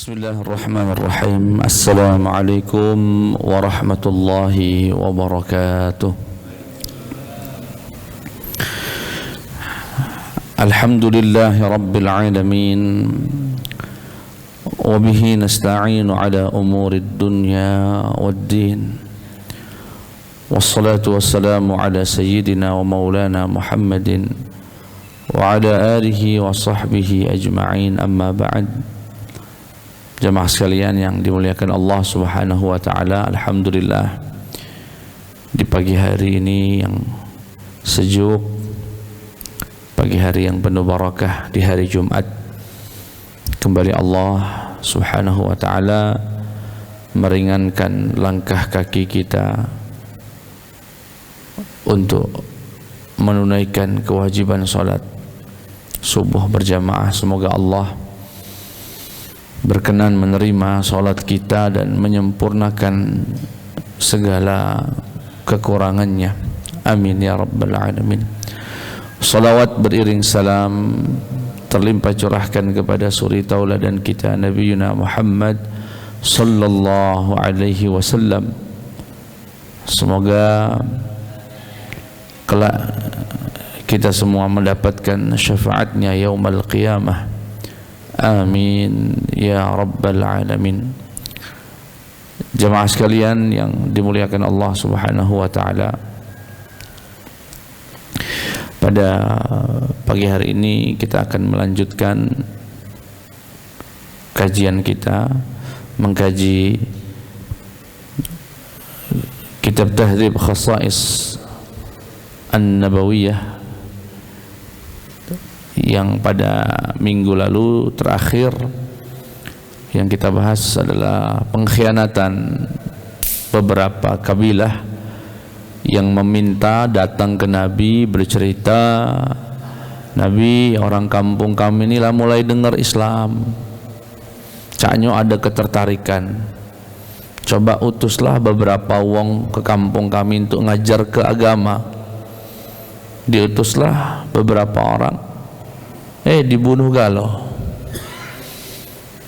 Bismillahirrahmanirrahim. Assalamualaikum warahmatullahi wabarakatuh. Alhamdulillahi rabbil alamin. Wa bihi nasta'inu ala umurid dunya waddin. Wassalatu wassalamu ala sayyidina wa maulana Muhammadin wa ala alihi wa sahbihi ajma'in, amma ba'd. Jemaah sekalian yang dimuliakan Allah Subhanahu wa taala, alhamdulillah di pagi hari ini yang sejuk, pagi hari yang penuh barakah, di hari Jumat kembali Allah Subhanahu wa taala meringankan langkah kaki kita untuk menunaikan kewajiban salat subuh berjamaah. Semoga Allah berkenan menerima salat kita dan menyempurnakan segala kekurangannya. Amin ya rabbal alamin. Salawat beriring salam terlimpah curahkan kepada suri tauladan kita Nabiuna Muhammad sallallahu alaihi wasallam. Semoga kelak kita semua mendapatkan syafaatnya yaumul qiyamah. Amin ya rabbal alamin. Jemaah sekalian yang dimuliakan Allah Subhanahu wa taala, pada pagi hari ini kita akan melanjutkan kajian kita mengkaji kitab Tahdhib Khasa'is An-Nabawiyah yang pada minggu lalu terakhir yang kita bahas adalah pengkhianatan beberapa kabilah yang meminta datang ke Nabi bercerita, Nabi, orang kampung kami ini lah mulai dengar Islam, caknyo ada ketertarikan, coba utuslah beberapa wong ke kampung kami untuk ngajar ke agama. Diutuslah beberapa orang, dibunuh galau.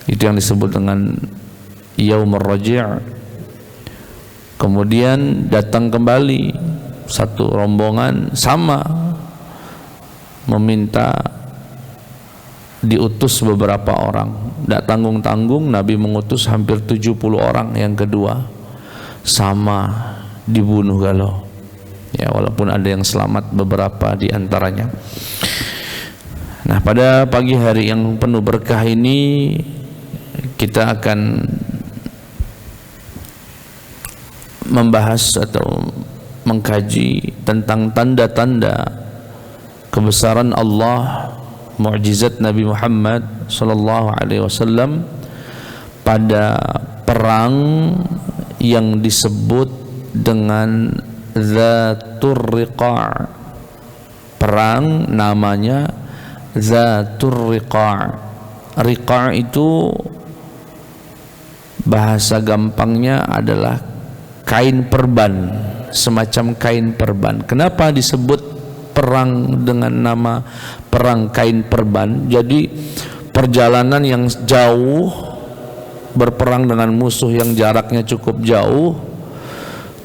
Itu yang disebut dengan Yaumur Raji'. Kemudian datang kembali satu rombongan sama, meminta diutus beberapa orang. Tidak tanggung-tanggung Nabi mengutus hampir 70 orang. Yang kedua sama, dibunuh galau. Ya, walaupun ada yang selamat beberapa di antaranya. Nah, pada pagi hari yang penuh berkah ini kita akan membahas atau mengkaji tentang tanda-tanda kebesaran Allah, mukjizat Nabi Muhammad sallallahu alaihi wasallam pada perang yang disebut dengan Dzatur Riqa'. Perang namanya Dzatur Riqa'. Riqa' itu bahasa gampangnya adalah kain perban, semacam kain perban. Kenapa disebut perang dengan nama perang kain perban? Jadi perjalanan yang jauh, berperang dengan musuh yang jaraknya cukup jauh,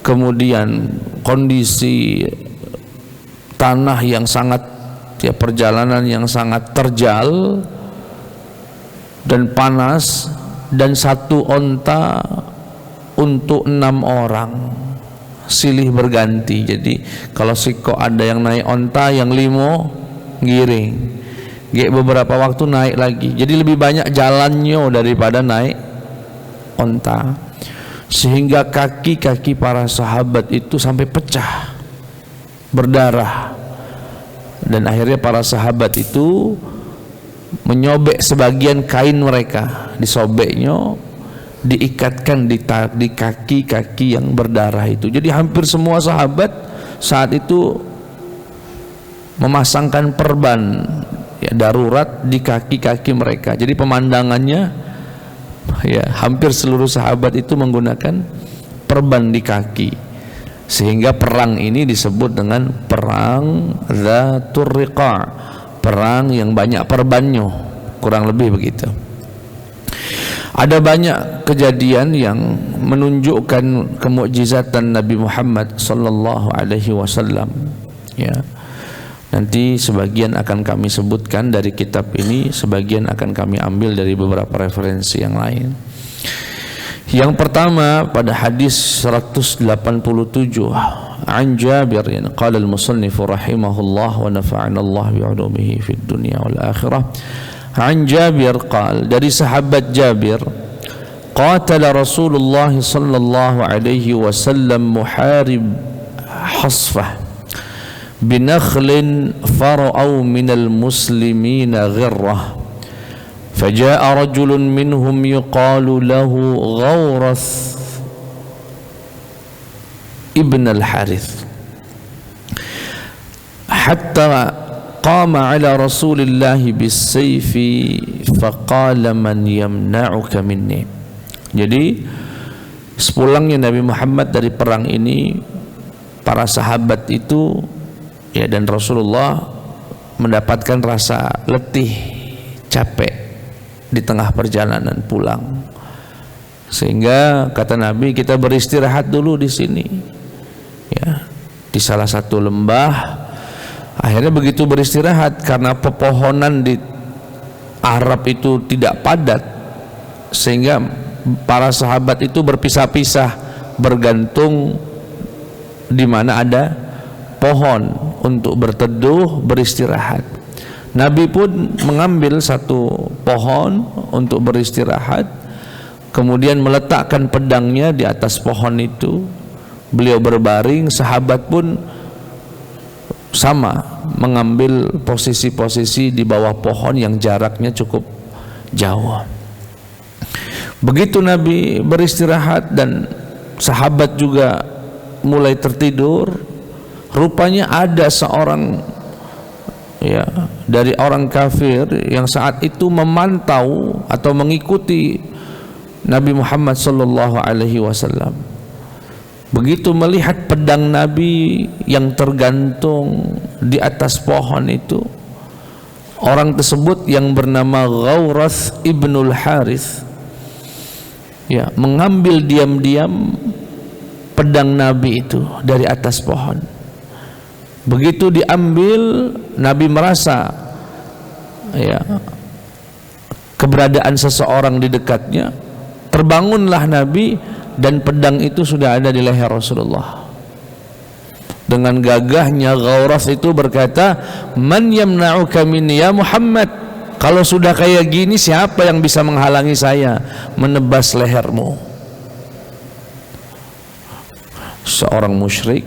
kemudian kondisi tanah yang sangat, perjalanan yang sangat terjal dan panas, dan satu onta untuk 6 orang, silih berganti. Jadi kalau siko ada yang naik onta, yang 5 giring, beberapa waktu naik lagi. Jadi lebih banyak jalannya daripada naik onta, sehingga kaki-kaki para sahabat itu sampai pecah, berdarah. Dan akhirnya para sahabat itu menyobek sebagian kain mereka, disobeknya, diikatkan di kaki-kaki yang berdarah itu. Jadi hampir semua sahabat saat itu memasangkan perban, darurat di kaki-kaki mereka. Jadi pemandangannya, hampir seluruh sahabat itu menggunakan perban di kaki. Sehingga perang ini disebut dengan perang Dzatur Riqa', perang yang banyak perbannya, kurang lebih begitu. Ada banyak kejadian yang menunjukkan kemukjizatan Nabi Muhammad sallallahu alaihi wasallam, ya. Nanti sebagian akan kami sebutkan dari kitab ini, sebagian akan kami ambil dari beberapa referensi yang lain. Yang pertama pada hadis 187, an Jabir qala al-musannif rahimahullah wa nafa'ana Allah bi'ulumihi fid dunya wal akhirah. An Jabir qala, dari sahabat Jabir, qatala Rasulullah sallallahu alaihi wasallam muharib hasfah binakhlin fara'u minal muslimina ghirrah فجاء رجل منهم يقال له غورث ابن الحارث حتى قام على رسول الله بالسيف فقال من يمنعك مني. Jadi sepulangnya Nabi Muhammad dari perang ini, para sahabat itu, ya, dan Rasulullah mendapatkan rasa letih, capek di tengah perjalanan pulang, sehingga kata Nabi, kita beristirahat dulu di sini, ya, di salah satu lembah. Akhirnya begitu beristirahat, karena pepohonan di Arab itu tidak padat, sehingga para sahabat itu berpisah-pisah, bergantung di mana ada pohon untuk berteduh, beristirahat. Nabi pun mengambil satu pohon untuk beristirahat, kemudian meletakkan pedangnya di atas pohon itu. Beliau berbaring, sahabat pun sama, mengambil posisi-posisi di bawah pohon yang jaraknya cukup jauh. Begitu Nabi beristirahat dan sahabat juga mulai tertidur, rupanya ada seorang, ya, dari orang kafir yang saat itu memantau atau mengikuti Nabi Muhammad sallallahu alaihi wasallam. Begitu melihat pedang Nabi yang tergantung di atas pohon itu, orang tersebut yang bernama Ghawrath ibnul Harith, ya, mengambil diam-diam pedang Nabi itu dari atas pohon. Begitu diambil, Nabi merasa, ya, keberadaan seseorang di dekatnya. Terbangunlah Nabi, dan pedang itu sudah ada di leher Rasulullah. Dengan gagahnya Ghawrath itu berkata, man yamna'uka minni ya Muhammad, kalau sudah kayak gini siapa yang bisa menghalangi saya menebas lehermu? Seorang musyrik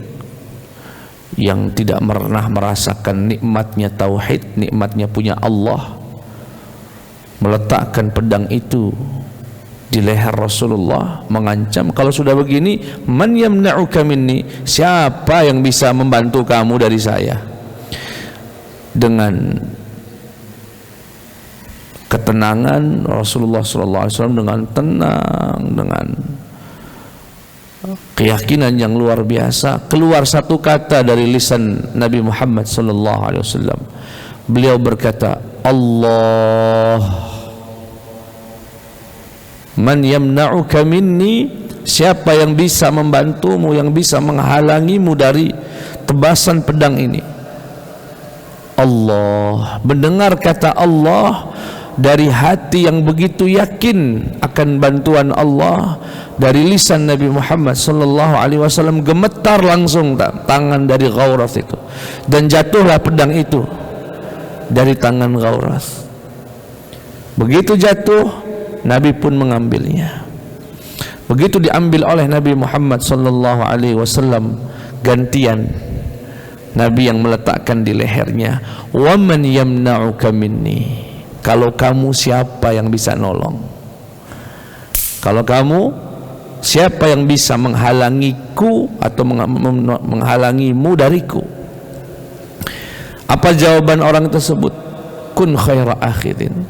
yang tidak pernah merasakan nikmatnya tauhid, nikmatnya punya Allah, meletakkan pedang itu di leher Rasulullah, mengancam, kalau sudah begini, man yamna'uka minni, siapa yang bisa membantu kamu dari saya? Dengan ketenangan Rasulullah SAW, dengan tenang, dengan keyakinan yang luar biasa, keluar satu kata dari lisan Nabi Muhammad SAW. Beliau berkata, Allah, man yamna'uka minni, siapa yang bisa membantumu, yang bisa menghalangimu dari tebasan pedang ini? Allah. Mendengar kata Allah dari hati yang begitu yakin akan bantuan Allah, dari lisan Nabi Muhammad sallallahu alaihi wasallam, gemetar langsung tangan dari Ghawrath itu, dan jatuhlah pedang itu dari tangan Ghawrath. Begitu jatuh, Nabi pun mengambilnya. Begitu diambil oleh Nabi Muhammad sallallahu alaihi wasallam, gantian Nabi yang meletakkan di lehernya, wa man yamna'uka minni, kalau kamu siapa yang bisa nolong? Kalau kamu siapa yang bisa menghalangiku atau menghalangimu dariku? Apa jawaban orang tersebut? Kun khaira akhirin,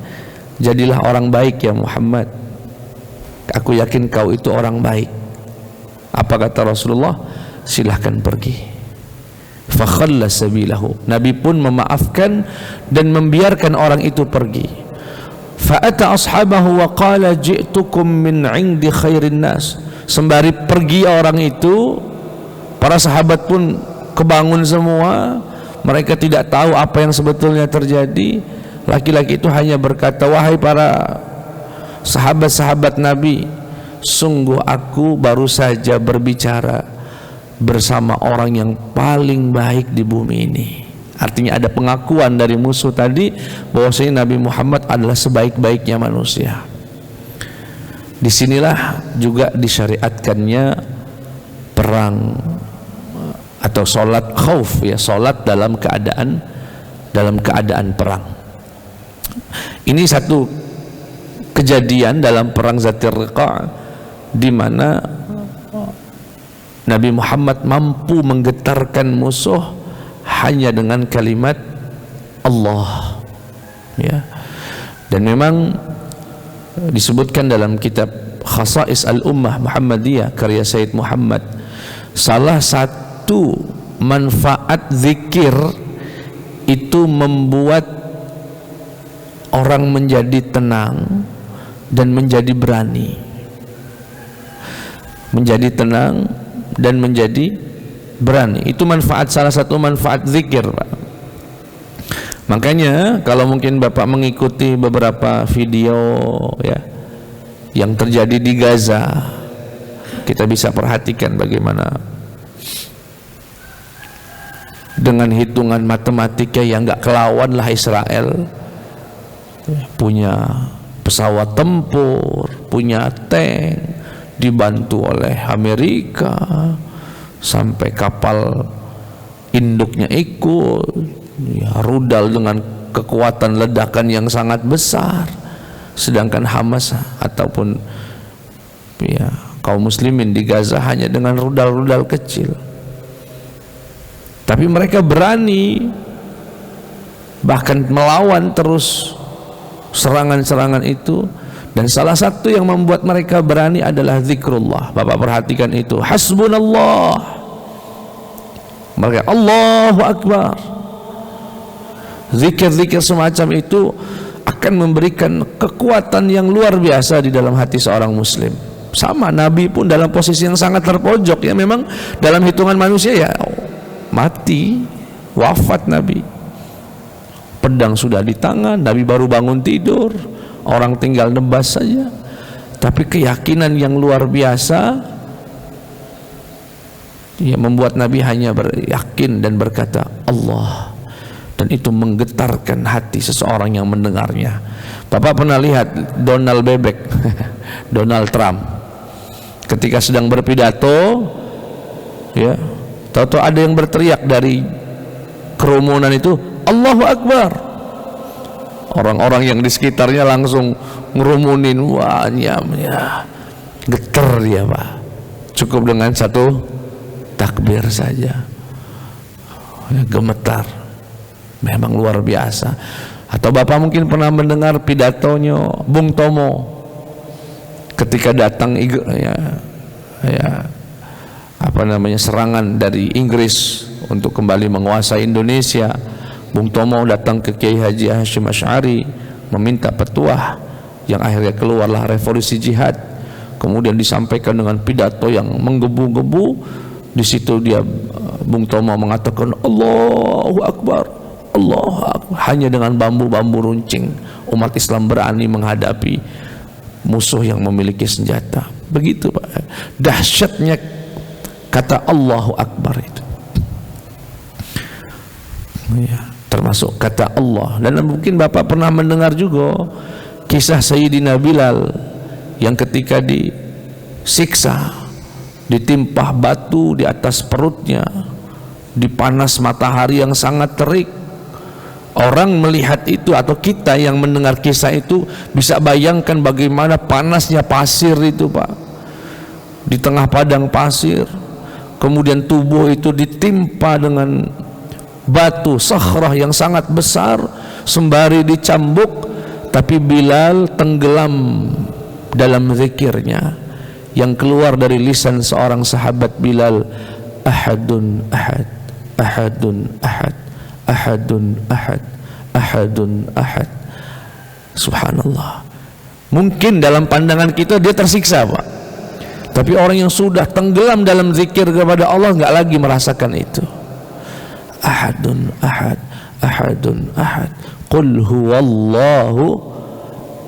jadilah orang baik ya Muhammad, aku yakin kau itu orang baik. Apa kata Rasulullah? Silahkan pergi. Fakhalla sabilahu, Nabi pun memaafkan dan membiarkan orang itu pergi. Fa'ata ashabahu wa qala ji'tukum min 'indi khairin nas. Sembari pergi orang itu, para sahabat pun kebangun semua. Mereka tidak tahu apa yang sebetulnya terjadi. Laki-laki itu hanya berkata, wahai para sahabat-sahabat Nabi, sungguh aku baru saja berbicara bersama orang yang paling baik di bumi ini. Artinya ada pengakuan dari musuh tadi bahwasanya Nabi Muhammad adalah sebaik-baiknya manusia. Disinilah juga disyariatkannya perang atau sholat khauf, ya, sholat dalam keadaan perang. Ini satu kejadian dalam perang Zatir Riqa di mana Nabi Muhammad mampu menggetarkan musuh hanya dengan kalimat Allah, ya. Dan memang disebutkan dalam kitab Khasa'is Al-Ummah Muhammadiyah karya Sayyid Muhammad, salah satu manfaat zikir itu membuat orang menjadi tenang dan menjadi berani. Menjadi tenang dan menjadi berani. Itu manfaat, salah satu manfaat zikir, Pak. Makanya kalau mungkin Bapak mengikuti beberapa video, ya, yang terjadi di Gaza, kita bisa perhatikan bagaimana dengan hitungan matematika yang gak kelawan lah Israel punya pesawat tempur, punya tank, dibantu oleh Amerika, sampai kapal induknya ikut, ya, rudal dengan kekuatan ledakan yang sangat besar. Sedangkan Hamas ataupun, ya, kaum muslimin di Gaza hanya dengan rudal-rudal kecil. Tapi mereka berani bahkan melawan terus serangan-serangan itu. Dan salah satu yang membuat mereka berani adalah zikrullah. Bapak perhatikan itu, hasbunallah. Mereka Allahu Akbar. Zikir-zikir semacam itu akan memberikan kekuatan yang luar biasa di dalam hati seorang muslim. Sama, Nabi pun dalam posisi yang sangat terpojok, ya, memang dalam hitungan manusia, ya, mati, wafat Nabi. Pedang sudah di tangan, Nabi baru bangun tidur, orang tinggal nebas saja. Tapi keyakinan yang luar biasa, ya, membuat Nabi hanya beryakin dan berkata Allah, dan itu menggetarkan hati seseorang yang mendengarnya. Bapak pernah lihat Donald Bebek Donald Trump ketika sedang berpidato, ya, tahu-tahu ada yang berteriak dari kerumunan itu, Allahu Akbar. Orang-orang yang di sekitarnya langsung ngerumunin, wah, ya, getar dia, Pak. Cukup dengan satu takbir saja, ya, gemetar. Memang luar biasa. Atau Bapak mungkin pernah mendengar pidatonya Bung Tomo ketika datang, serangan dari Inggris untuk kembali menguasai Indonesia. Bung Tomo datang ke Kiai Haji Hashim Asy'ari meminta petuah, yang akhirnya keluarlah revolusi jihad. Kemudian disampaikan dengan pidato yang menggebu-gebu. Di situ dia, Bung Tomo, mengatakan Allahu Akbar, Allahu Akbar. Hanya dengan bambu-bambu runcing umat Islam berani menghadapi musuh yang memiliki senjata. Begitu, Pak, dahsyatnya kata Allahu Akbar itu, ya, termasuk kata Allah. Dan mungkin Bapak pernah mendengar juga kisah Sayyidina Bilal yang ketika disiksa, ditimpah batu di atas perutnya, di panas matahari yang sangat terik. Orang melihat itu, atau kita yang mendengar kisah itu, bisa bayangkan bagaimana panasnya pasir itu, Pak, di tengah padang pasir. Kemudian tubuh itu ditimpa dengan batu sakhrah yang sangat besar, sembari dicambuk, tapi Bilal tenggelam dalam zikirnya. Yang keluar dari lisan seorang sahabat Bilal, ahadun ahad, ahadun ahad, ahadun ahad, ahadun ahad. Subhanallah. Mungkin dalam pandangan kita dia tersiksa, Pak. Tapi orang yang sudah tenggelam dalam zikir kepada Allah nggak lagi merasakan itu. Ahadun ahad, ahadun ahad, qul huwallahu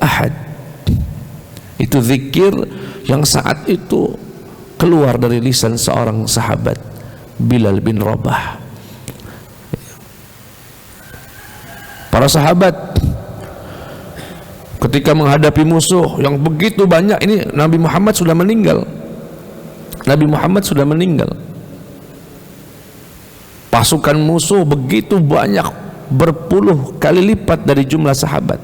ahad. Itu zikir yang saat itu keluar dari lisan seorang sahabat, Bilal bin Rabah. Para sahabat ketika menghadapi musuh yang begitu banyak, ini Nabi Muhammad sudah meninggal. Nabi Muhammad sudah meninggal. Pasukan musuh begitu banyak, berpuluh kali lipat dari jumlah sahabat.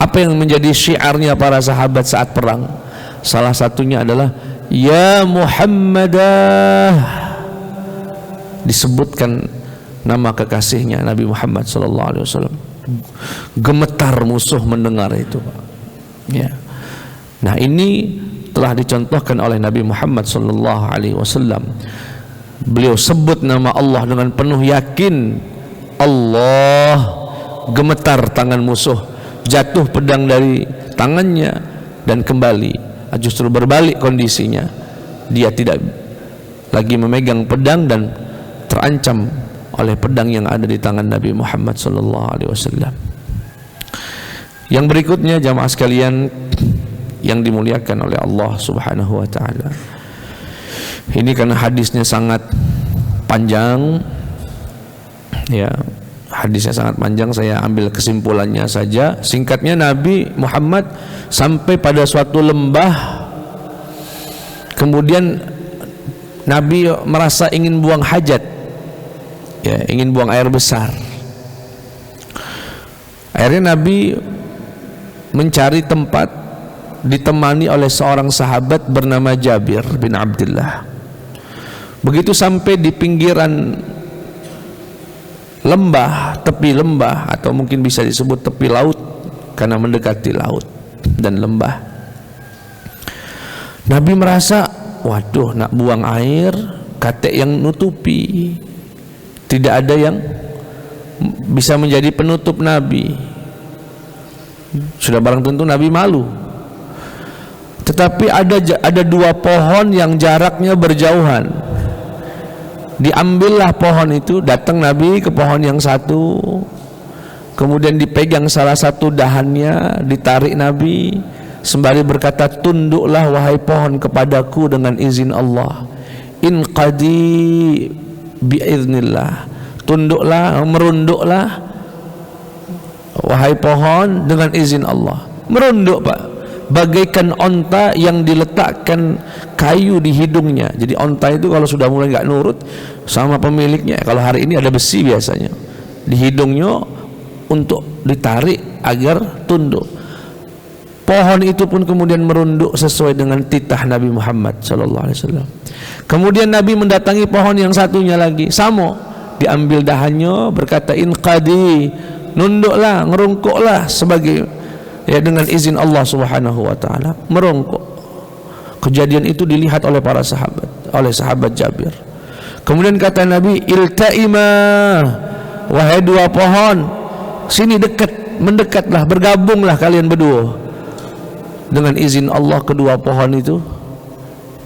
Apa yang menjadi syiarnya para sahabat saat perang? Salah satunya adalah Ya Muhammadah. Disebutkan nama kekasihnya Nabi Muhammad SAW. Gemetar musuh mendengar itu, Pak. Ya. Nah, ini telah dicontohkan oleh Nabi Muhammad SAW. Beliau sebut nama Allah dengan penuh yakin. Allah, gemetar tangan musuh, jatuh pedang dari tangannya dan kembali, justru berbalik kondisinya. Dia tidak lagi memegang pedang dan terancam oleh pedang yang ada di tangan Nabi Muhammad SAW. Yang berikutnya jamaah sekalian yang dimuliakan oleh Allah Subhanahu wa taala. Ini karena hadisnya sangat panjang, ya, hadisnya sangat panjang, saya ambil kesimpulannya saja. Singkatnya, Nabi Muhammad sampai pada suatu lembah, kemudian Nabi merasa ingin buang hajat, ya, ingin buang air besar. Akhirnya Nabi mencari tempat, ditemani oleh seorang sahabat bernama Jabir bin Abdullah. Begitu sampai di pinggiran lembah, tepi lembah, atau mungkin bisa disebut tepi laut karena mendekati laut dan lembah, Nabi merasa, waduh, nak buang air, katek yang nutupi, tidak ada yang bisa menjadi penutup Nabi. Sudah barang tentu Nabi malu. Tetapi ada dua pohon yang jaraknya berjauhan. Diambillah pohon itu, datang Nabi ke pohon yang satu, kemudian dipegang salah satu dahannya, ditarik Nabi sembari berkata, tunduklah wahai pohon kepadaku dengan izin Allah. Inqadi biiznillah. Tunduklah, merunduklah wahai pohon dengan izin Allah. Merunduk, Pak, bagaikan onta yang diletakkan kayu di hidungnya. Jadi onta itu kalau sudah mulai nggak nurut sama pemiliknya, kalau hari ini ada besi biasanya di hidungnya untuk ditarik agar tunduk. Pohon itu pun kemudian merunduk sesuai dengan titah Nabi Muhammad SAW. Kemudian Nabi mendatangi pohon yang satunya lagi, sama, diambil dahannya, berkata inqadi, nunduklah, ngerungkuklah sebagai, ya, dengan izin Allah Subhanahu wa taala, merongkok. Kejadian itu dilihat oleh para sahabat, oleh sahabat Jabir. Kemudian kata Nabi, iltaima, wahai dua pohon, sini dekat, mendekatlah, bergabunglah kalian berdua. Dengan izin Allah kedua pohon itu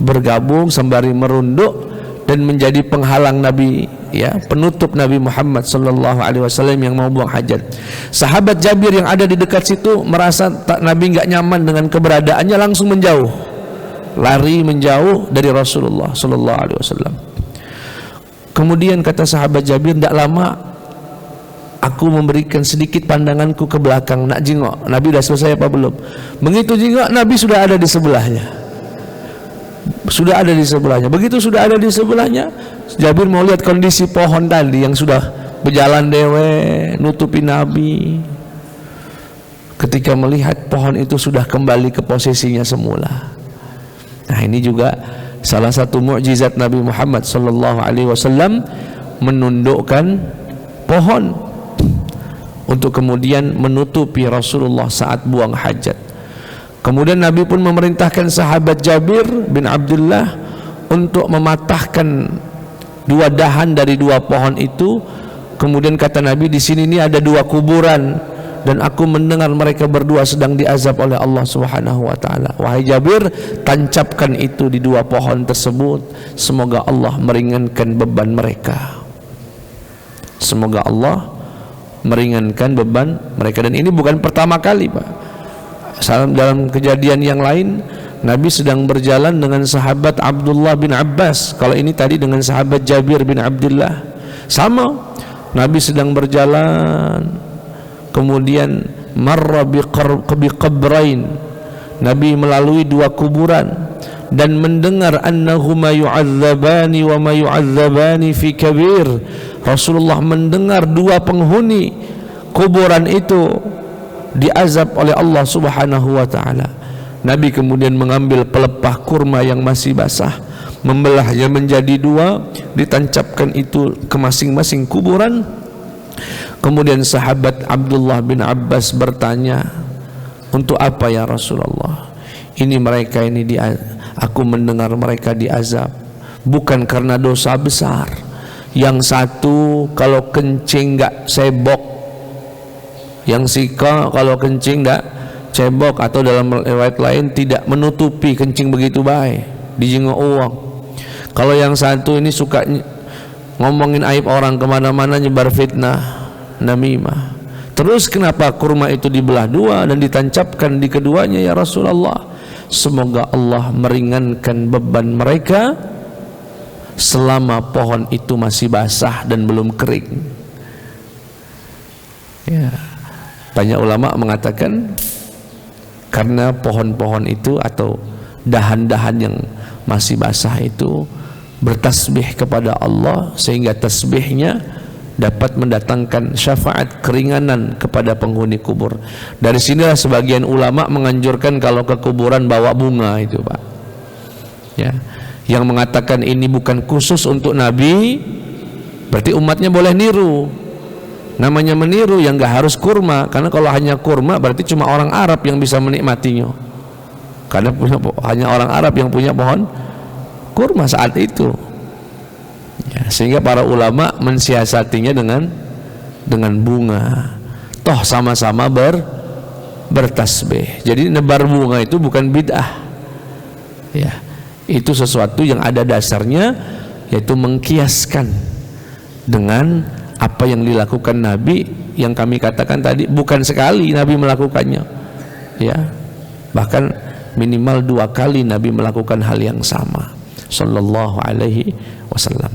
bergabung sembari merunduk dan menjadi penghalang Nabi, ya, penutup Nabi Muhammad SAW yang mau buang hajat. Sahabat Jabir yang ada di dekat situ merasa Nabi nggak nyaman dengan keberadaannya, langsung menjauh, lari menjauh dari Rasulullah SAW. Kemudian kata sahabat Jabir, tidak lama aku memberikan sedikit pandanganku ke belakang, nak jengok Nabi sudah selesai apa belum. Begitu jengok, Nabi sudah ada di sebelahnya. Sudah ada di sebelahnya. Begitu sudah ada di sebelahnya, Jabir mau lihat kondisi pohon tadi yang sudah berjalan dewe nutupi Nabi. Ketika melihat pohon itu sudah kembali ke posisinya semula. Nah, ini juga salah satu mukjizat Nabi Muhammad SAW, menundukkan pohon untuk kemudian menutupi Rasulullah saat buang hajat. Kemudian Nabi pun memerintahkan sahabat Jabir bin Abdullah untuk mematahkan dua dahan dari dua pohon itu. Kemudian kata Nabi, di sini ini ada dua kuburan, dan aku mendengar mereka berdua sedang diazab oleh Allah Subhanahu wa taala. Wahai Jabir, tancapkan itu di dua pohon tersebut, semoga Allah meringankan beban mereka. Semoga Allah meringankan beban mereka. Dan ini bukan pertama kali, Pak. Dalam kejadian yang lain, Nabi sedang berjalan dengan sahabat Abdullah bin Abbas. Kalau ini tadi dengan sahabat Jabir bin Abdullah, sama. Nabi sedang berjalan, kemudian marra biqabrain, Nabi melalui dua kuburan dan mendengar annahuma yu'adzabani wa ma yu'adzabani fi kabir. Rasulullah mendengar dua penghuni kuburan itu diazab oleh Allah Subhanahu wa taala. Nabi kemudian mengambil pelepah kurma yang masih basah, membelahnya menjadi dua, ditancapkan itu ke masing-masing kuburan. Kemudian sahabat Abdullah bin Abbas bertanya, untuk apa ya Rasulullah? Ini mereka ini aku mendengar mereka diazab bukan karena dosa besar. Yang satu kalau kencing enggak cebok, yang sika kalau kencing enggak cebok, atau dalam riwayat lain tidak menutupi kencing begitu baik, dijenguk uang. Kalau yang satu ini suka ngomongin aib orang kemana-mana, nyebar fitnah, namimah. Terus kenapa kurma itu dibelah dua dan ditancapkan di keduanya ya Rasulullah? Semoga Allah meringankan beban mereka selama pohon itu masih basah dan belum kering. Ya, banyak ulama mengatakan karena pohon-pohon itu atau dahan-dahan yang masih basah itu bertasbih kepada Allah, sehingga tasbihnya dapat mendatangkan syafaat keringanan kepada penghuni kubur. Dari sinilah sebagian ulama menganjurkan kalau ke kuburan bawa bunga itu, Pak. Ya, yang mengatakan ini bukan khusus untuk Nabi, berarti umatnya boleh niru. Namanya meniru yang enggak harus kurma, karena kalau hanya kurma berarti cuma orang Arab yang bisa menikmatinya. Karena hanya orang Arab yang punya pohon kurma saat itu. Ya, sehingga para ulama mensiasatinya dengan bunga. Toh sama-sama bertasbih. Jadi nebar bunga itu bukan bid'ah. Ya, itu sesuatu yang ada dasarnya, yaitu mengkiaskan dengan apa yang dilakukan Nabi, yang kami katakan tadi bukan sekali Nabi melakukannya, ya, bahkan minimal 2 kali Nabi melakukan hal yang sama sallallahu alaihi wasallam.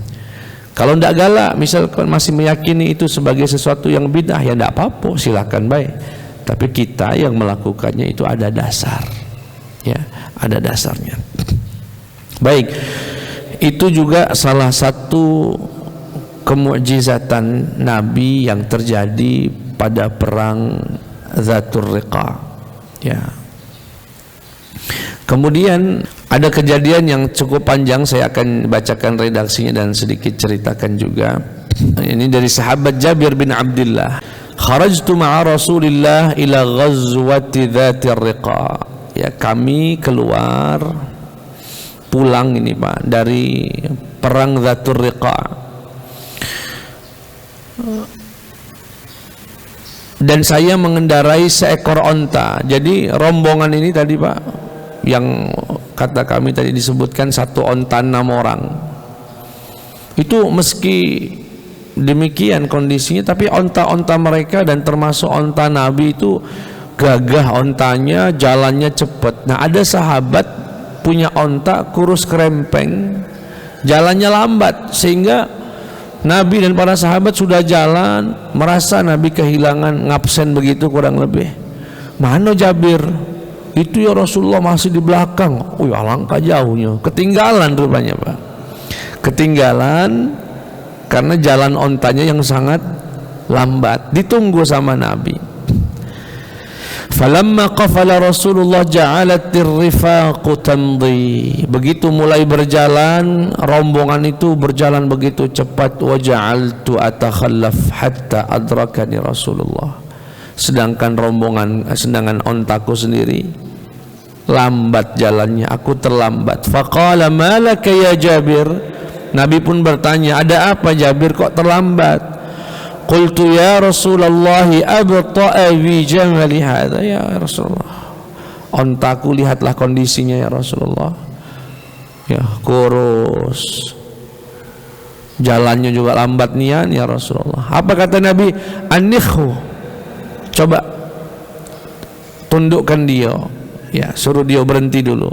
Kalau tidak galak, misalkan masih meyakini itu sebagai sesuatu yang bid'ah, ya tidak apa-apa, silakan baik. Tapi kita yang melakukannya itu ada dasar, ya, ada dasarnya. Baik, itu juga salah satu kemukjizatan Nabi yang terjadi pada perang Dzatur Riqa. Ya. Kemudian ada kejadian yang cukup panjang, saya akan bacakan redaksinya dan sedikit ceritakan juga. Ini dari sahabat Jabir bin Abdullah. Kharajtu ma'a Rasulillah ila ghazwati Dzatir Riqa. Ya, kami keluar pulang ini, Pak, dari perang Dzatur Riqa. Dan saya mengendarai seekor onta. Jadi rombongan ini tadi, Pak, yang kata kami tadi disebutkan satu onta 6 orang. Itu meski demikian kondisinya, tapi onta-onta mereka dan termasuk onta Nabi itu gagah ontanya, jalannya cepat. Nah, ada sahabat punya onta kurus kerempeng, jalannya lambat, sehingga Nabi dan para sahabat sudah jalan, merasa Nabi kehilangan, ngabsen begitu kurang lebih. Mana Jabir? Itu ya Rasulullah masih di belakang. Oh ya, alangkah jauhnya. Ketinggalan rupanya, Pak. Ketinggalan karena jalan ontanya yang sangat lambat. Ditunggu sama Nabi. Falamma qafala Rasulullah ja'alat ar-rifaqu tamdi. Begitu mulai berjalan, rombongan itu berjalan begitu cepat. Wa ja'altu atakhallaf hatta adrakani Rasulullah. Sedangkan ontaku sendiri lambat jalannya, aku terlambat. Faqala malaka ya Jabir. Nabi pun bertanya, ada apa Jabir kok terlambat? Qultu ya Rasulullah abta'a bi jamali hadha. Ya Rasulullah, ontaku lihatlah kondisinya ya Rasulullah, ya kurus, jalannya juga lambat nian ya Rasulullah. Apa kata Nabi? Anikhu, coba tundukkan dia, ya, suruh dia berhenti dulu.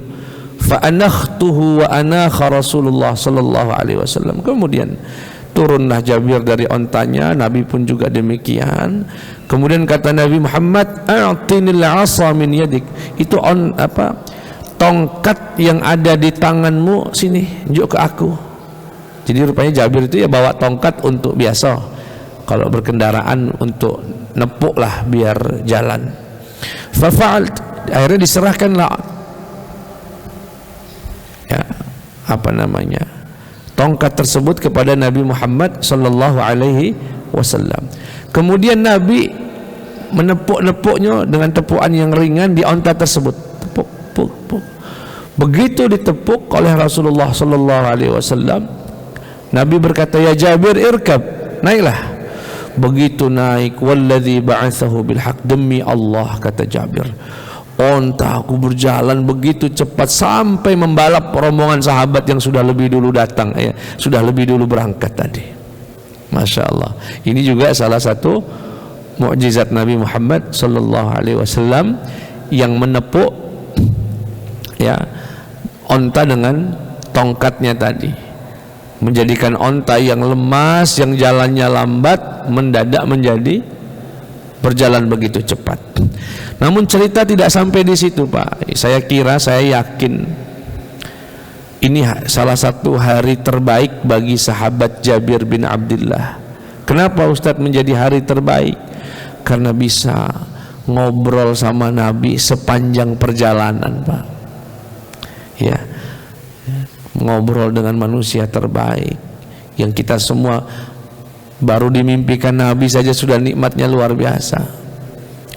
Fa anakhtuhu wa anakha Rasulullah sallallahu alaihi wasallam. Kemudian turunlah Jabir dari ontanya, Nabi pun juga demikian. Kemudian kata Nabi Muhammad, a'tinil 'asa min yadik. Itu tongkat yang ada di tanganmu, sini, tunjuk ke aku. Jadi rupanya Jabir itu ya bawa tongkat untuk biasa, kalau berkendaraan untuk nepuk lah biar jalan. Fafa'alt, akhirnya diserahkanlah, ya, tongkat tersebut kepada Nabi Muhammad sallallahu alaihi wasallam. Kemudian Nabi menepuk-nepuknya dengan tepukan yang ringan di onta tersebut. Tepuk, tepuk, tepuk. Begitu ditepuk oleh Rasulullah sallallahu alaihi wasallam, Nabi berkata, ya Jabir irkab, naiklah. Begitu naik, walladzi ba'atsahu bil haq, demi Allah kata Jabir, onta aku berjalan begitu cepat sampai membalap rombongan sahabat yang sudah lebih dulu datang, ya, sudah lebih dulu berangkat tadi. Masya Allah. Ini juga salah satu mukjizat Nabi Muhammad sallallahu alaihi wasallam yang menepuk, ya, onta dengan tongkatnya tadi, menjadikan onta yang lemas, yang jalannya lambat, mendadak menjadi berjalan begitu cepat. Namun cerita tidak sampai di situ, Pak. Saya yakin ini salah satu hari terbaik bagi sahabat Jabir bin Abdullah. Kenapa Ustadz menjadi hari terbaik? Karena bisa ngobrol sama Nabi sepanjang perjalanan, Pak. Ya, ngobrol dengan manusia terbaik yang kita semua baru dimimpikan Nabi saja sudah nikmatnya luar biasa.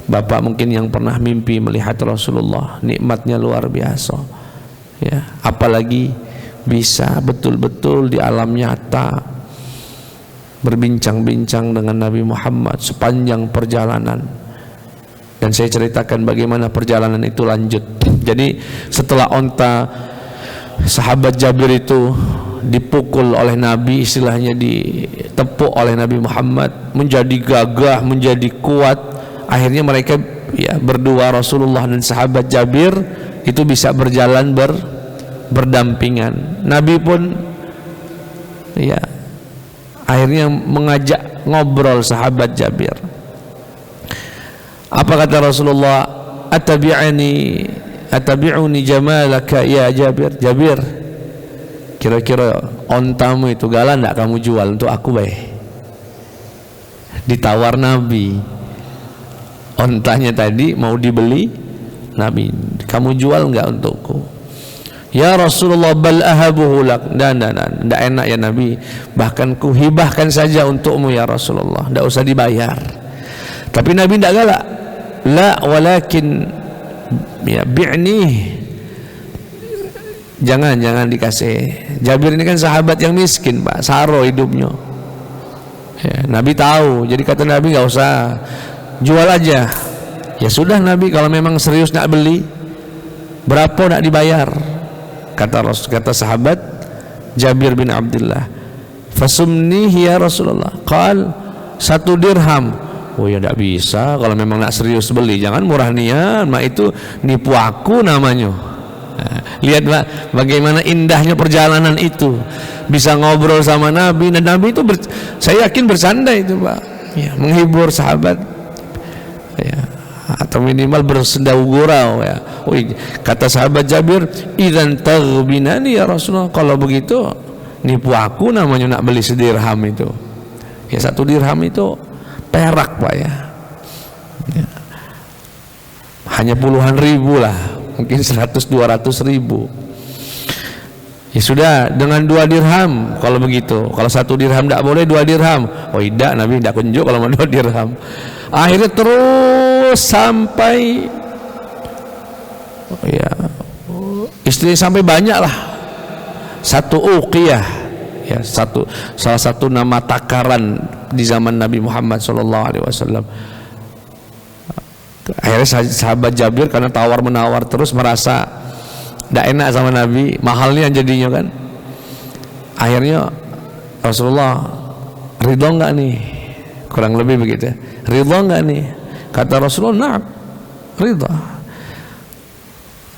Bapak mungkin yang pernah mimpi melihat Rasulullah, nikmatnya luar biasa, ya, apalagi bisa betul-betul di alam nyata berbincang-bincang dengan Nabi Muhammad sepanjang perjalanan. Dan saya ceritakan bagaimana perjalanan itu lanjut. Jadi setelah onta sahabat Jabir itu dipukul oleh Nabi, istilahnya ditepuk oleh Nabi Muhammad, menjadi gagah, menjadi kuat. Akhirnya mereka, ya, berdua, Rasulullah dan sahabat Jabir itu bisa berjalan berdampingan. Nabi pun, ya, akhirnya mengajak ngobrol sahabat Jabir. Apa kata Rasulullah? Atabi'uni jamalaka ya Jabir. Jabir, kira-kira ontamu itu galak enggak kamu jual untuk aku, baik? Ditawar Nabi. Ontanya tadi mau dibeli Nabi, kamu jual enggak untukku? Ya Rasulullah, bal ahabuhu lak. Enggak enak ya Nabi, bahkan ku hibahkan saja untukmu ya Rasulullah, enggak usah dibayar. Tapi Nabi enggak galak. La walakin, ya, bi'ni, jangan dikasih. Jabir ini kan sahabat yang miskin, Pak, saro hidupnya, ya, Nabi tahu. Jadi kata Nabi, enggak usah, jual aja. Ya sudah Nabi, kalau memang serius nak beli, berapa nak dibayar? Kata sahabat Jabir bin Abdullah, fasumnihi ya Rasulullah. Qal 1 dirham. Oh ya, tidak bisa, kalau memang nak serius beli, jangan murah niat, mak itu nipu aku namanya. Nah, lihat Pak, bagaimana indahnya perjalanan itu, bisa ngobrol sama Nabi, dan Nabi itu saya yakin bersanda itu, Pak, ya, menghibur sahabat, ya, atau minimal bersenda gurau, ya. Kata sahabat Jabir, idzan taghbinani ya Rasulullah, kalau begitu nipu aku namanya nak beli sedirham itu. Ya, 1 dirham itu perak, Pak, ya, ya, hanya puluhan ribu lah, mungkin 100-200 ribu. Ya sudah, dengan 2 dirham kalau begitu. Kalau 1 dirham tidak boleh, 2 dirham. Oh tidak, Nabi tidak kunjuk kalau mau 2 dirham. Akhirnya terus sampai, ya, istri sampai banyak lah, 1 uqiyah, ya, salah satu nama takaran di zaman Nabi Muhammad SAW. Akhirnya sahabat Jabir karena tawar menawar terus merasa tidak enak sama Nabi, mahalnya jadinya kan. Akhirnya Rasulullah, ridho nggak nih, kurang lebih begitu, ridho nggak nih? Kata Rasulullah, na'am, ridho.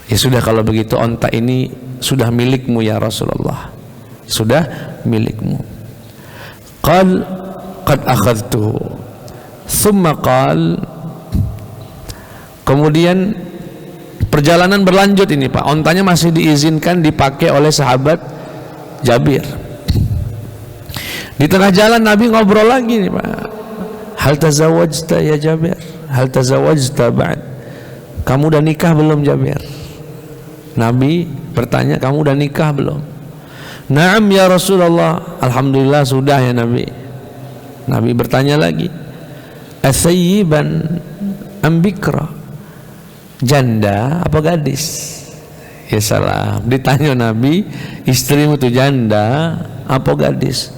Ya sudah, kalau begitu onta ini sudah milikmu ya Rasulullah, sudah milikmu. Qal qad akhadtuhu. Thumma qal, kemudian perjalanan berlanjut ini Pak, ontanya masih diizinkan dipakai oleh sahabat Jabir. Di tengah jalan Nabi ngobrol lagi nih Pak, hal tazawwajta ya Jabir, hal tazawwajta ba'd, kamu udah nikah belum Jabir? Nabi bertanya, kamu udah nikah belum? Naam ya Rasulullah, alhamdulillah sudah ya Nabi. Nabi bertanya lagi, asayyiban am bikra, janda apa gadis? Ya salam, ditanya Nabi, istrimu itu janda apa gadis?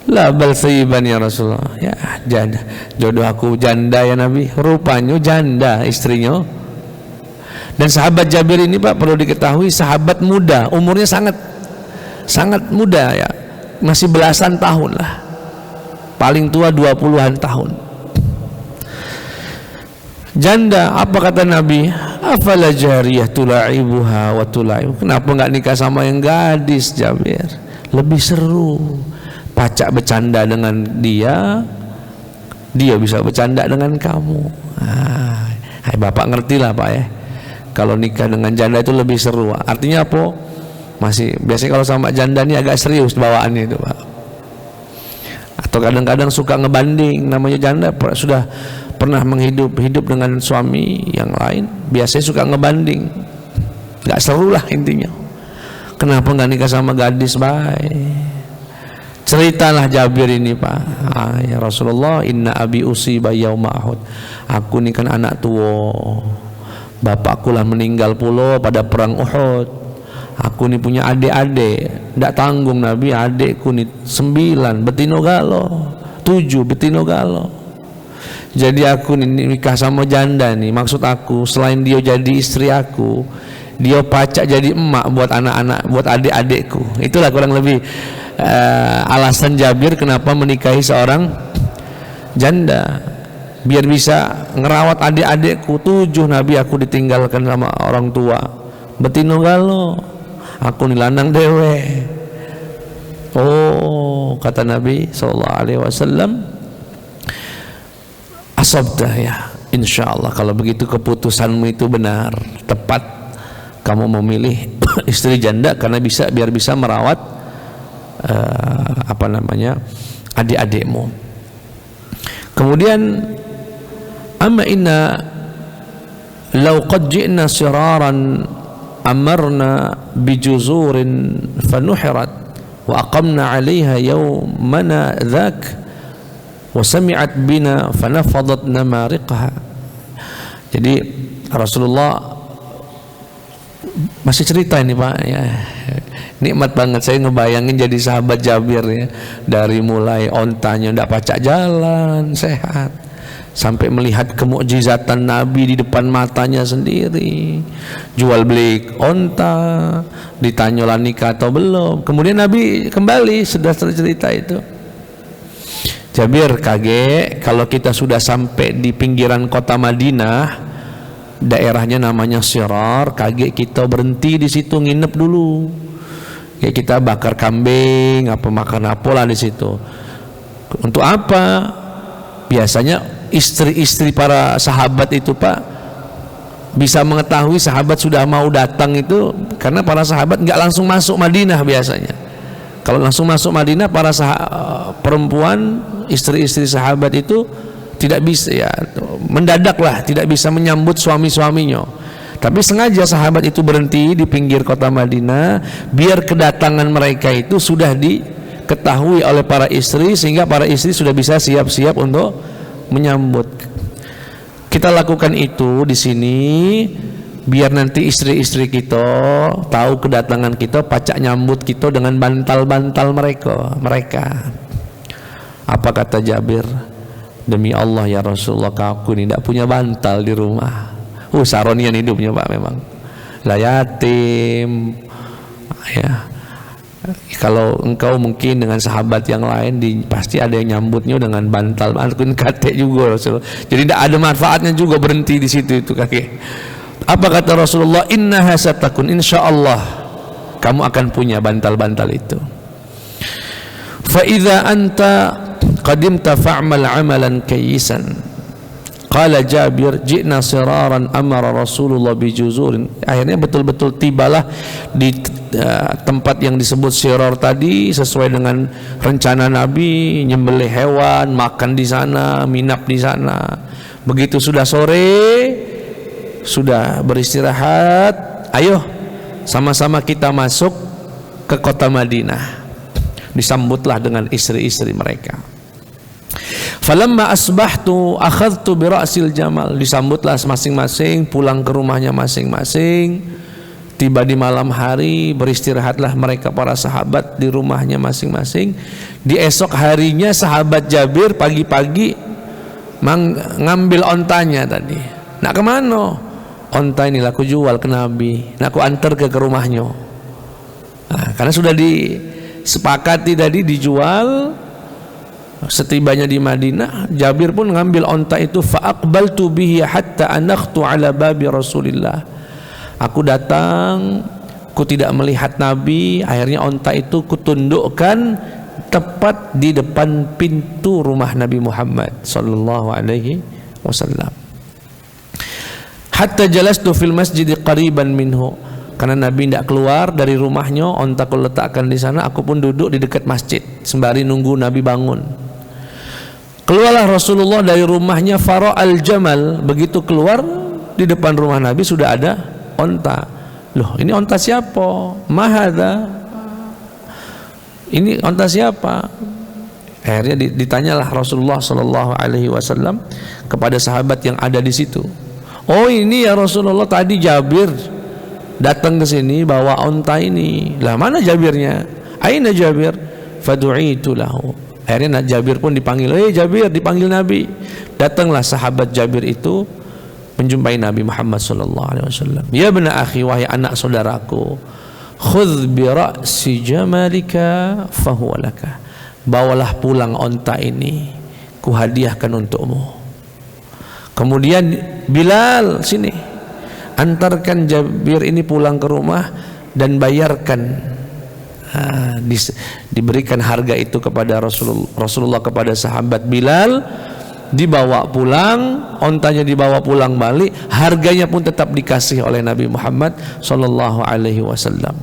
La bal sayyiban ya Rasulullah, ya janda, jodoh aku janda ya Nabi. Rupanya janda istrinya. Dan sahabat Jabir ini Pak, perlu diketahui sahabat muda, umurnya sangat muda ya, masih belasan tahun lah, paling tua 20-an tahun. Janda, apa kata Nabi? Afala jariyah tula'ibuha wa tula'ib, kenapa nggak nikah sama yang gadis Jabir? Lebih seru, pacak bercanda dengan dia bisa bercanda dengan kamu. Hai bapak ngerti lah Pak ya, kalau nikah dengan janda itu lebih seru. Artinya apa? Masih biasanya kalau sama janda ini agak serius bawaannya itu Pak. Atau kadang-kadang suka ngebanding, namanya janda sudah pernah hidup dengan suami yang lain, biasanya suka ngebanding, nggak seru lah intinya. Kenapa nggak nikah sama gadis baik? Ceritalah Jabir ini Pak, ya Rasulullah, inna abi usiba yauma Uhud, aku ini kan anak tua, bapakku lah meninggal pula pada perang Uhud. Aku ni punya adik-adik, tidak tanggung Nabi, adikku ni 9 betino galo, 7 betino galo. Jadi aku ni nikah sama janda nih, maksud aku selain dia jadi istri aku, dia pacak jadi emak buat anak-anak, buat adik-adikku. Itulah kurang lebih alasan Jabir kenapa menikahi seorang janda, biar bisa ngerawat adik-adikku. 7 Nabi aku ditinggalkan sama orang tua, betino galo, aku nih lanang dewe. Oh, kata Nabi SAW, asabdah ya, insyaallah kalau begitu keputusanmu itu benar, tepat. Kamu memilih istri janda karena biar bisa merawat adik-adikmu. Kemudian, amma inna law qad ji'na siraran amarna bijuzurin fanuhirat wa aqamna 'alayha yawmana dhak wa sami'at bina fanafadat namariqaha. Jadi Rasulullah masih cerita ini Pak ya. Nikmat banget saya ngebayangin jadi sahabat Jabir ya, dari mulai ontanya ndak pacak jalan sehat sampai melihat kemukjizatan Nabi di depan matanya sendiri, jual beli onta, ditanya lah nikah atau belum. Kemudian Nabi kembali sudah cerita itu. Jabir kaget kalau kita sudah sampai di pinggiran kota Madinah, daerahnya namanya Sirar, kaget kita berhenti di situ nginep dulu. Ya kita bakar kambing, apa makan apalah di situ. Untuk apa? Biasanya istri-istri para sahabat itu Pak bisa mengetahui sahabat sudah mau datang itu karena para sahabat nggak langsung masuk Madinah biasanya. Kalau langsung masuk Madinah, para perempuan istri-istri sahabat itu tidak bisa ya, mendadaklah tidak bisa menyambut suami-suaminya. Tapi sengaja sahabat itu berhenti di pinggir kota Madinah biar kedatangan mereka itu sudah diketahui oleh para istri, sehingga para istri sudah bisa siap-siap untuk menyambut. Kita lakukan itu di sini biar nanti istri-istri kita tahu kedatangan kita, pacak nyambut kita dengan bantal-bantal mereka. Apa kata Jabir? Demi Allah ya Rasulullah, aku ini tidak punya bantal di rumah. Saronian hidupnya Pak memang. Lah yatim. Ya. Kalau engkau mungkin dengan sahabat yang lain pasti ada yang nyambutnya dengan bantal, kakek juga Rasulullah. Jadi tidak ada manfaatnya juga berhenti di situ itu kakek. Apa kata Rasulullah? Innaha satakun, insyaallah kamu akan punya bantal-bantal itu. Fa idza anta qadimta fa'mal 'amalan kayyisan. Qala Jabir, ji'na siraran amara Rasulullah bijuzurin. Akhirnya betul-betul tibalah di tempat yang disebut Sirar tadi sesuai dengan rencana Nabi, nyembelih hewan, makan di sana, minap di sana. Begitu sudah sore, sudah beristirahat, ayo sama-sama kita masuk ke kota Madinah. Disambutlah dengan istri-istri mereka. Falamma asbahtu akhadtu bi ra'sil jamal. Disambutlah masing-masing, pulang ke rumahnya masing-masing. Tiba di malam hari, beristirahatlah mereka para sahabat di rumahnya masing-masing. Di esok harinya sahabat Jabir pagi-pagi ngambil ontanya tadi. Nak kemana? Onta ini aku jual ke Nabi, nak aku antar ke rumahnya. Nah, karena sudah disepakati tadi dijual. Setibanya di Madinah, Jabir pun ngambil onta itu, fa'aqbaltu bihi hatta anakhtu ala babi Rasulillah. Aku datang, ku tidak melihat Nabi, akhirnya onta itu kutundukkan tepat di depan pintu rumah Nabi Muhammad sallallahu alaihi wasallam. Hatta jalastu fil masjid qariban minhu. Karena Nabi tidak keluar dari rumahnya, onta ku letakkan di sana, aku pun duduk di dekat masjid sembari nunggu Nabi bangun. Keluarlah Rasulullah dari rumahnya, fara al-jamal. Begitu keluar, di depan rumah Nabi sudah ada onta. Loh, ini onta siapa? Mahada. Ini onta siapa? Akhirnya ditanyalah Rasulullah sallallahu alaihi wasallam kepada sahabat yang ada di situ. Oh, ini ya Rasulullah, tadi Jabir datang ke sini bawa onta ini. Lah, mana Jabirnya? Aina Jabir? Fadu'itu lahu. Akhirnya Jabir pun dipanggil. Jabir, dipanggil Nabi. Datanglah sahabat Jabir itu menjumpai Nabi Muhammad sallallahu alaihi wasallam. Ya bena akhi, wahai anak saudaraku, khudh bi ra'si jamalika fahuwa laka. Bawalah pulang onta ini, ku hadiahkan untukmu. Kemudian Bilal, sini, antarkan Jabir ini pulang ke rumah dan bayarkan. Diberikan harga itu kepada Rasulullah kepada sahabat Bilal, dibawa pulang, ontanya dibawa pulang balik, harganya pun tetap dikasih oleh Nabi Muhammad sallallahu alaihi wasallam.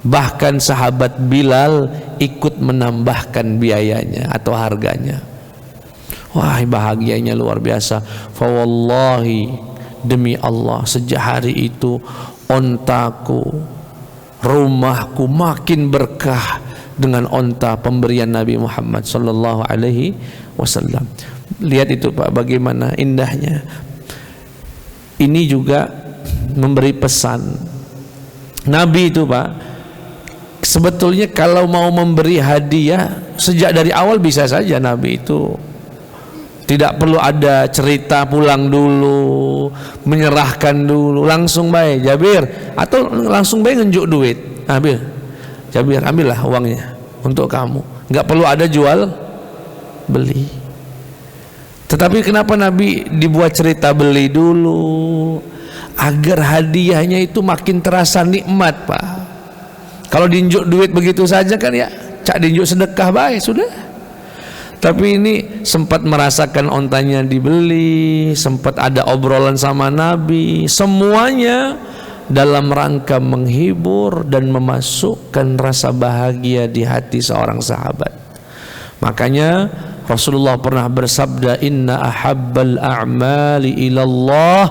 Bahkan sahabat Bilal ikut menambahkan biayanya atau harganya. Wah, bahagianya luar biasa. Fa wallahi, demi Allah, sejak hari itu ontaku, rumahku makin berkah dengan onta pemberian Nabi Muhammad sallallahu alaihi wasallam. Lihat itu Pak, bagaimana indahnya. Ini juga memberi pesan. Nabi itu Pak, sebetulnya kalau mau memberi hadiah sejak dari awal bisa saja Nabi itu. Tidak perlu ada cerita pulang dulu, menyerahkan dulu, langsung baik Jabir, atau langsung baik ngenjuk duit. Ambil, Jabir, ambillah uangnya untuk kamu. Enggak perlu ada jual beli. Tetapi kenapa Nabi dibuat cerita beli dulu? Agar hadiahnya itu makin terasa nikmat Pak. Kalau diinjuk duit begitu saja kan ya, cak diinjuk sedekah baik sudah. Tapi ini sempat merasakan ontanya dibeli, sempat ada obrolan sama Nabi, semuanya dalam rangka menghibur dan memasukkan rasa bahagia di hati seorang sahabat. Makanya Rasulullah pernah bersabda, inna ahabbal a'mali ilallah,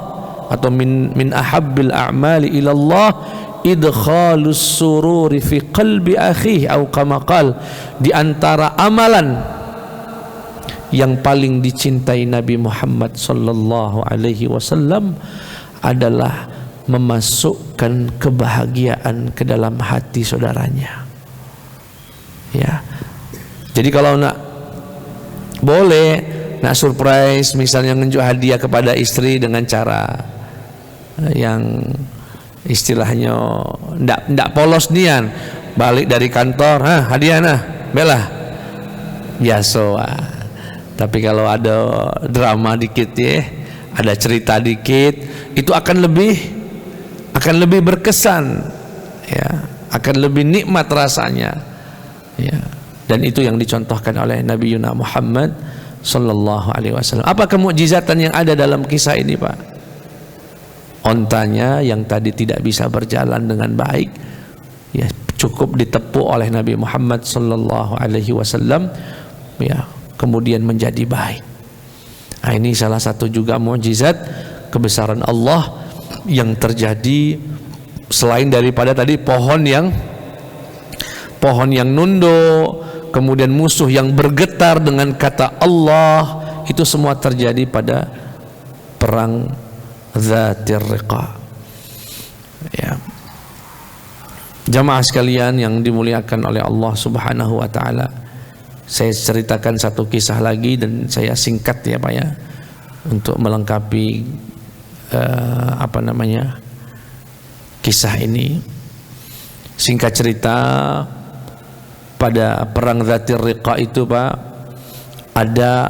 atau min ahabbil a'mali ilallah idkhalus sururi fi qalbi akhihi, atau kama qala, di antara amalan yang paling dicintai Nabi Muhammad sallallahu alaihi wasallam adalah memasukkan kebahagiaan ke dalam hati saudaranya. Ya. Jadi kalau nak surprise, misalnya nunjuk hadiah kepada istri dengan cara yang istilahnya ndak polos nian, balik dari kantor, hadiah belah biasa. Tapi kalau ada drama dikit ya, ada cerita dikit, itu akan lebih berkesan, ya, akan lebih nikmat rasanya, ya. Dan itu yang dicontohkan oleh Nabi Yuna Muhammad sallallahu alaihi wasallam. Apa kemukjizatan yang ada dalam kisah ini, Pak? Ontanya yang tadi tidak bisa berjalan dengan baik, ya, cukup ditepuk oleh Nabi Muhammad sallallahu alaihi wasallam, ya, kemudian menjadi baik. Nah, ini salah satu juga mukjizat kebesaran Allah yang terjadi, selain daripada tadi pohon yang nunduk, kemudian musuh yang bergetar dengan kata Allah, itu semua terjadi pada perang Dzatir Riqa. Ya. Jamaah sekalian yang dimuliakan oleh Allah Subhanahu wa taala, saya ceritakan satu kisah lagi dan saya singkat ya Pak ya, untuk melengkapi kisah ini. Singkat cerita, pada perang Dzatir Riqa itu Pak, ada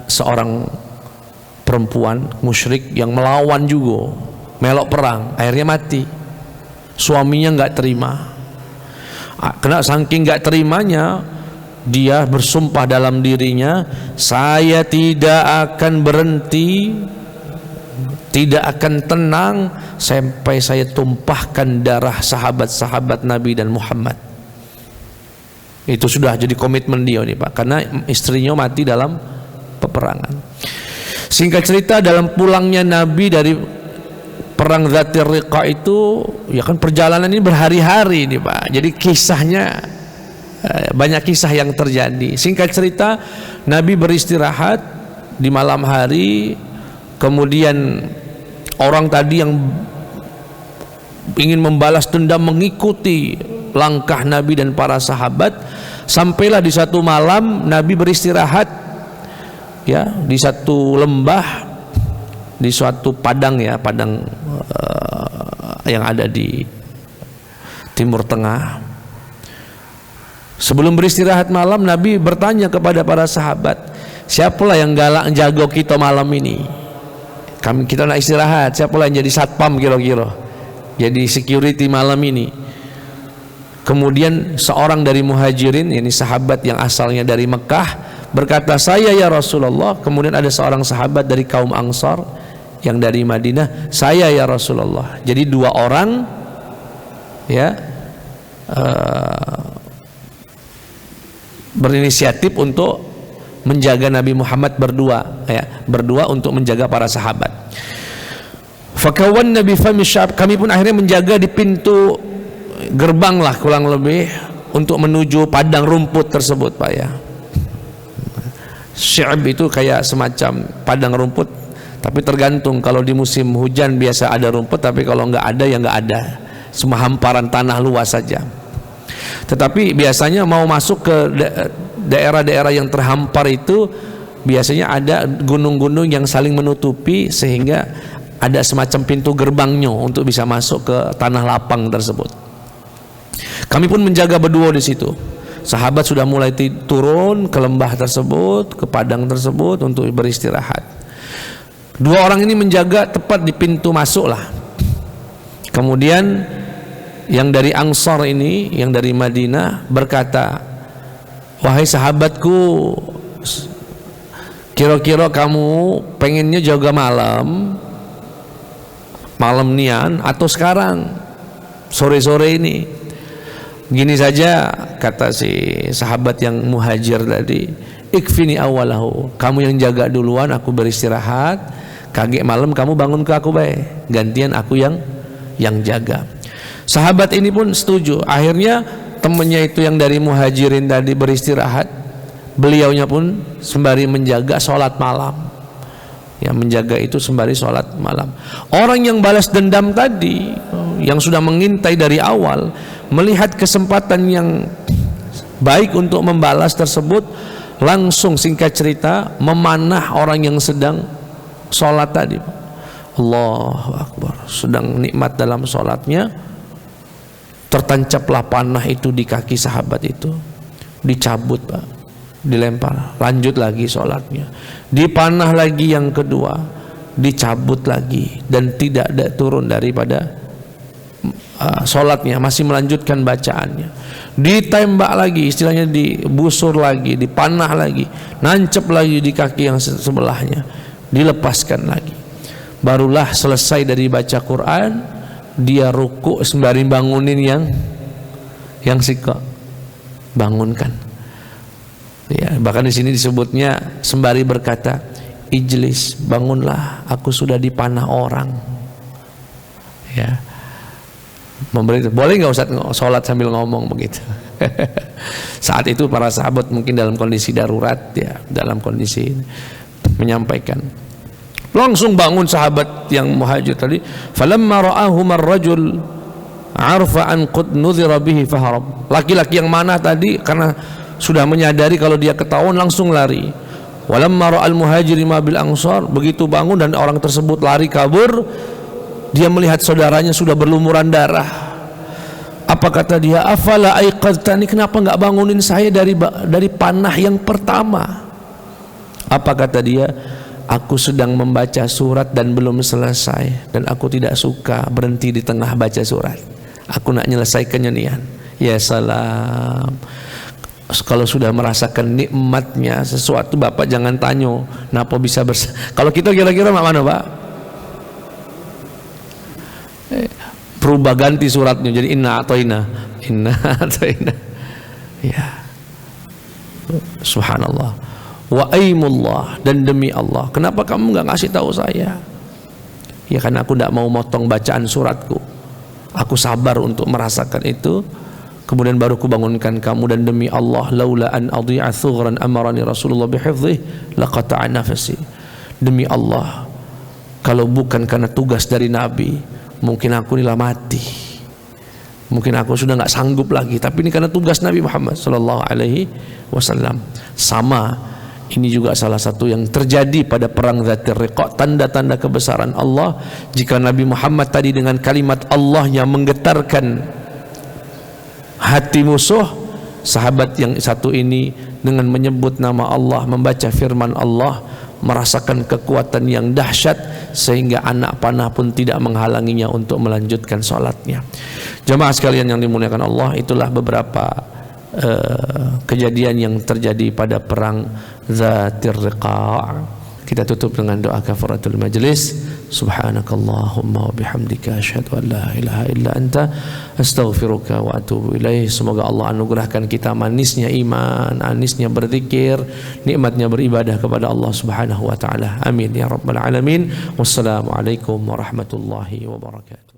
seorang perempuan musyrik yang melawan juga, melok perang, akhirnya mati. Suaminya nggak terima. Kena saking nggak terimanya, dia bersumpah dalam dirinya, saya tidak akan berhenti, tidak akan tenang sampai saya tumpahkan darah sahabat-sahabat Nabi dan Muhammad. Itu sudah jadi komitmen dia nih Pak, karena istrinya mati dalam peperangan. Singkat cerita, dalam pulangnya Nabi dari perang Dzatir Riqa itu, ya kan perjalanan ini berhari-hari nih Pak. Jadi kisahnya banyak kisah yang terjadi. Singkat cerita, Nabi beristirahat di malam hari, kemudian orang tadi yang ingin membalas dendam mengikuti langkah Nabi dan para sahabat. Sampailah di satu malam Nabi beristirahat, ya, di satu lembah, di suatu padang, ya, padang yang ada di Timur Tengah. Sebelum beristirahat malam, Nabi bertanya kepada para sahabat, siapalah yang galak jago kita malam ini? Kita nak istirahat, siapalah yang jadi satpam kira-kira, jadi security malam ini? Kemudian seorang dari muhajirin, ini sahabat yang asalnya dari Mekah, berkata, saya ya Rasulullah. Kemudian ada seorang sahabat dari kaum Ansar yang dari Madinah, saya ya Rasulullah. Jadi dua orang, ya, berinisiatif untuk menjaga Nabi Muhammad berdua, ya, berdua untuk menjaga para sahabat. Fakawan Nabi Famishab, kami pun akhirnya menjaga di pintu gerbang lah kurang lebih, untuk menuju padang rumput tersebut Pak ya. Sy'ab itu kayak semacam padang rumput, tapi tergantung, kalau di musim hujan biasa ada rumput, tapi kalau nggak ada ya nggak ada, semua hamparan tanah luas saja. Tetapi biasanya mau masuk ke daerah-daerah yang terhampar itu biasanya ada gunung-gunung yang saling menutupi, sehingga ada semacam pintu gerbangnya untuk bisa masuk ke tanah lapang tersebut. Kami pun menjaga berdua di situ. Sahabat sudah mulai turun ke lembah tersebut, ke padang tersebut untuk beristirahat. Dua orang ini menjaga tepat di pintu masuk lah. Kemudian yang dari Ansar ini, yang dari Madinah, berkata, wahai sahabatku, kira-kira kamu pengennya jaga malam nian atau sekarang sore-sore ini? Gini saja, kata si sahabat yang muhajir tadi, ikfini awalahu, kamu yang jaga duluan, aku beristirahat. Kaget malam kamu bangun ke aku baik, gantian aku yang jaga. Sahabat ini pun setuju. Akhirnya temannya itu yang dari muhajirin tadi beristirahat, beliaunya pun sembari menjaga sholat malam. Ya, menjaga itu sembari sholat malam. Orang yang balas dendam tadi, yang sudah mengintai dari awal, melihat kesempatan yang baik untuk membalas tersebut, langsung singkat cerita memanah orang yang sedang sholat tadi. Allahu Akbar, sedang nikmat dalam sholatnya, tertancaplah panah itu di kaki sahabat itu, dicabut Pak, dilempar, lanjut lagi sholatnya, dipanah lagi yang kedua, dicabut lagi, dan tidak ada turun daripada sholatnya, masih melanjutkan bacaannya, ditembak lagi, istilahnya dibusur lagi, dipanah lagi, nancep lagi di kaki yang sebelahnya, dilepaskan lagi. Barulah selesai dari baca Quran, dia ruku sembari bangunin yang sika, bangunkan. Ya, bahkan di sini disebutnya sembari berkata, ijlis, bangunlah, aku sudah dipanah orang. Ya, memberi. Boleh nggak Ustaz sholat sambil ngomong begitu? Saat itu para sahabat mungkin dalam kondisi darurat, ya, dalam kondisi menyampaikan. Langsung bangun sahabat yang muhajir tadi. Falamma ra'ahu marrajul arfa an qad nudhira bihi faharab. Laki-laki yang mana tadi karena sudah menyadari kalau dia ketahuan langsung lari. Walamma ra'al muhajiri ma bil ansar, begitu bangun dan orang tersebut lari kabur, dia melihat saudaranya sudah berlumuran darah. Apa kata dia? Afala aiqadtani, kenapa enggak bangunin saya dari panah yang pertama? Apa kata dia? Aku sedang membaca surat dan belum selesai, dan aku tidak suka berhenti di tengah baca surat. Aku nak menyelesaikannya nian. Ya salam. Kalau sudah merasakan nikmatnya sesuatu, Bapak jangan tanya kenapa bisa kalau kita kira-kira mana Pak? Berubah ganti suratnya jadi inna atoina. Ya, subhanallah. Wa aimullah, dan demi Allah, kenapa kamu nggak ngasih tahu saya? Ya karena aku tidak mau motong bacaan suratku, aku sabar untuk merasakan itu, kemudian baru ku bangunkan kamu. Dan demi Allah, laula an adhi'a thughran amarani Rasulullah bihifdhihi laqata'a nafsi. Demi Allah, kalau bukan karena tugas dari Nabi, mungkin aku nila mati, mungkin aku sudah nggak sanggup lagi. Tapi ini karena tugas Nabi Muhammad sallallahu alaihi wasallam. Sama, ini juga salah satu yang terjadi pada perang Dzatir Riqa, tanda-tanda kebesaran Allah. Jika Nabi Muhammad tadi dengan kalimat Allah yang menggetarkan hati musuh, sahabat yang satu ini dengan menyebut nama Allah, membaca firman Allah, merasakan kekuatan yang dahsyat sehingga anak panah pun tidak menghalanginya untuk melanjutkan sholatnya. Jemaah sekalian yang dimuliakan Allah, itulah beberapa kejadian yang terjadi pada perang Dzatir Riqa. Kita tutup dengan doa kafaratul majlis. Subhanakallahumma wa bihamdika asyhadu an la ilaha illa anta astaghfiruka wa atubu ilaih. Semoga Allah anugerahkan kita manisnya iman, anisnya berzikir, nikmatnya beribadah kepada Allah Subhanahu wa taala. Amin ya rabbal alamin. Wassalamualaikum warahmatullahi wabarakatuh.